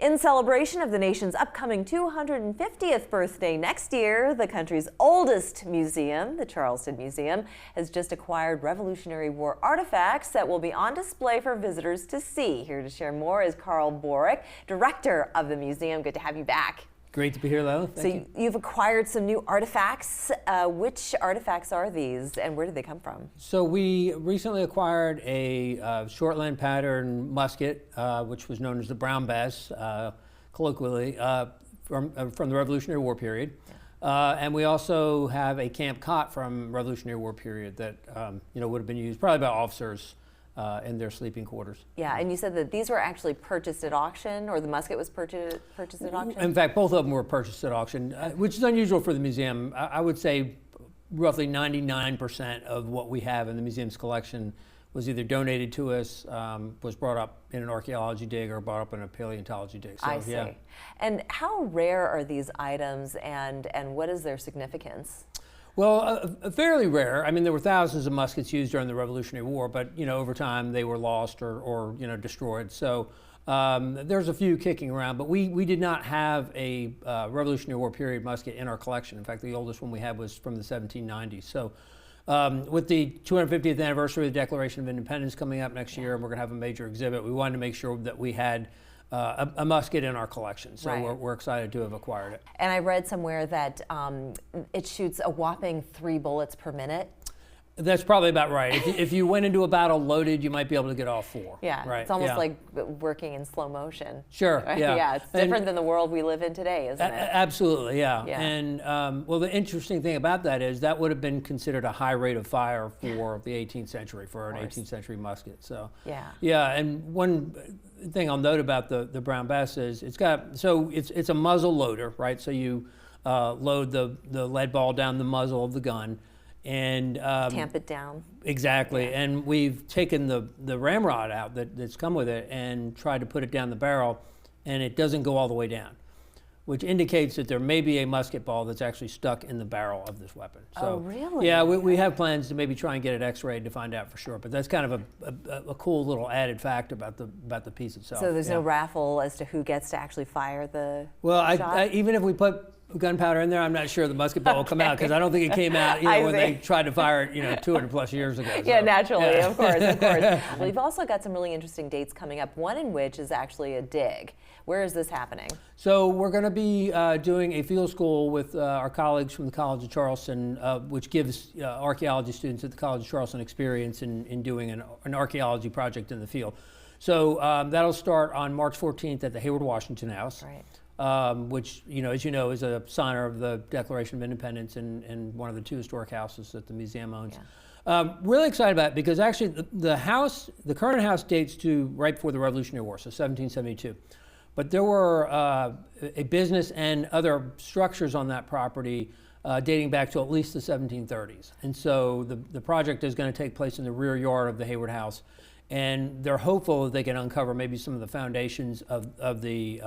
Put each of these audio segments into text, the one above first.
In celebration of the nation's upcoming 250th birthday next year, the country's oldest museum, the Charleston Museum, has just acquired Revolutionary War artifacts that will be on display for visitors to see. Here to share more is Borick, director of the museum. Good to have you back. Great to be here, Lila. Thank you. You've acquired some new artifacts. Which artifacts are these, and where did they come from? So we recently acquired a shortland pattern musket, which was known as the Brown Bess, colloquially, from the Revolutionary War period. And we also have a camp cot from Revolutionary War period that would have been used probably by officers in their sleeping quarters. Yeah, and you said that these were actually purchased at auction, or the musket was purchased at auction? In fact, both of them were purchased at auction, which is unusual for the museum. I would say roughly 99% of what we have in the museum's collection was either donated to us, was brought up in an archaeology dig, or brought up in a paleontology dig. So, I see. Yeah. And how rare are these items, and what is their significance? Well, fairly rare. I mean, there were thousands of muskets used during the Revolutionary War, but over time they were lost or destroyed. So there's a few kicking around, but we did not have a Revolutionary War period musket in our collection. In fact, the oldest one we had was from the 1790s. So with the 250th anniversary of the Declaration of Independence coming up next year, and we're going to have a major exhibit, we wanted to make sure that we had a musket in our collection, so right. we're excited to have acquired it. And I read somewhere that it shoots a whopping 3 bullets per minute. That's probably about right. If you went into a battle loaded, you might be able to get all 4. Yeah, right. It's almost like working in slow motion. Sure, yeah. Yeah, it's different than the world we live in today, isn't it? Absolutely, yeah. Yeah. And well, the interesting thing about that is that would have been considered a high rate of fire for the 18th century, for an 18th century musket. So yeah. And one thing I'll note about the Brown Bess is it's a muzzle loader, right? So you load the lead ball down the muzzle of the gun, and tamp it down. Exactly. Yeah. And we've taken the ramrod out that's come with it and tried to put it down the barrel, and it doesn't go all the way down, which indicates that there may be a musket ball that's actually stuck in the barrel of this weapon. So, oh, really? Yeah, we have plans to maybe try and get it x-rayed to find out for sure, but that's kind of a cool little added fact about the piece itself. So there's no raffle as to who gets to actually fire the shot? Even if we put gunpowder in there, I'm not sure the musket ball will come out, because I don't think it came out when they tried to fire it 200 plus years ago. So. Yeah, naturally, of course. Well, you've also got some really interesting dates coming up, one in which is actually a dig. Where is this happening? So we're going to be doing a field school with our colleagues from the College of Charleston, which gives archaeology students at the College of Charleston experience in doing an archaeology project in the field. So that'll start on March 14th at the Hayward Washington House. Right. Which, as you know, is a signer of the Declaration of Independence and one of the 2 historic houses that the museum owns. Yeah. Really excited about it because actually the current house dates to right before the Revolutionary War, so 1772. But there were a business and other structures on that property dating back to at least the 1730s. And so the project is going to take place in the rear yard of the Hayward House. And they're hopeful that they can uncover maybe some of the foundations of the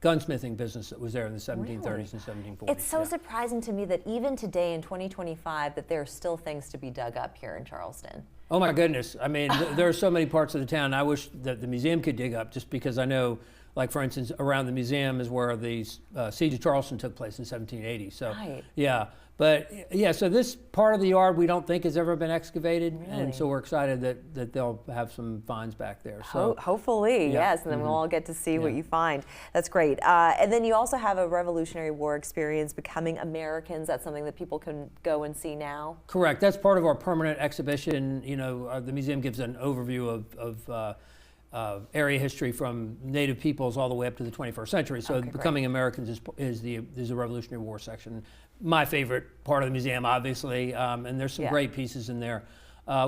gunsmithing business that was there in the 1730s and 1740s. It's so surprising to me that even today in 2025 that there are still things to be dug up here in Charleston. Oh my goodness. I mean, there are so many parts of the town I wish that the museum could dig up, just because I know, like for instance, around the museum is where the siege of Charleston took place in 1780. So right. Yeah. But yeah, so this part of the yard we don't think has ever been excavated, really? And so we're excited that they'll have some finds back there. So hopefully, yes, and then we'll all get to see what you find. That's great. And then you also have a Revolutionary War experience, Becoming Americans. That's something that people can go and see now? Correct. That's part of our permanent exhibition. The museum gives an overview of area history from Native peoples all the way up to the 21st century. So Becoming Americans is the Revolutionary War section. My favorite part of the museum, obviously, and there's some great pieces in there.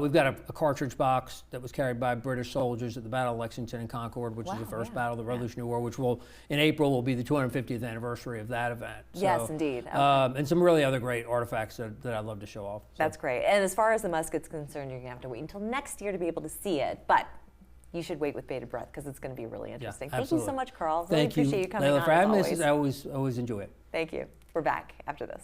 We've got a cartridge box that was carried by British soldiers at the Battle of Lexington and Concord, which is the first battle of the Revolutionary War, which in April will be the 250th anniversary of that event. So, yes, indeed. And some really other great artifacts that I'd love to show off. So. That's great. And as far as the musket's concerned, you're going to have to wait until next year to be able to see it. But you should wait with bated breath because it's going to be really interesting. Yeah, Thank you so much, Carl. Really appreciate you coming Layla, on. for having me. I always enjoy it. Thank you. We're back after this.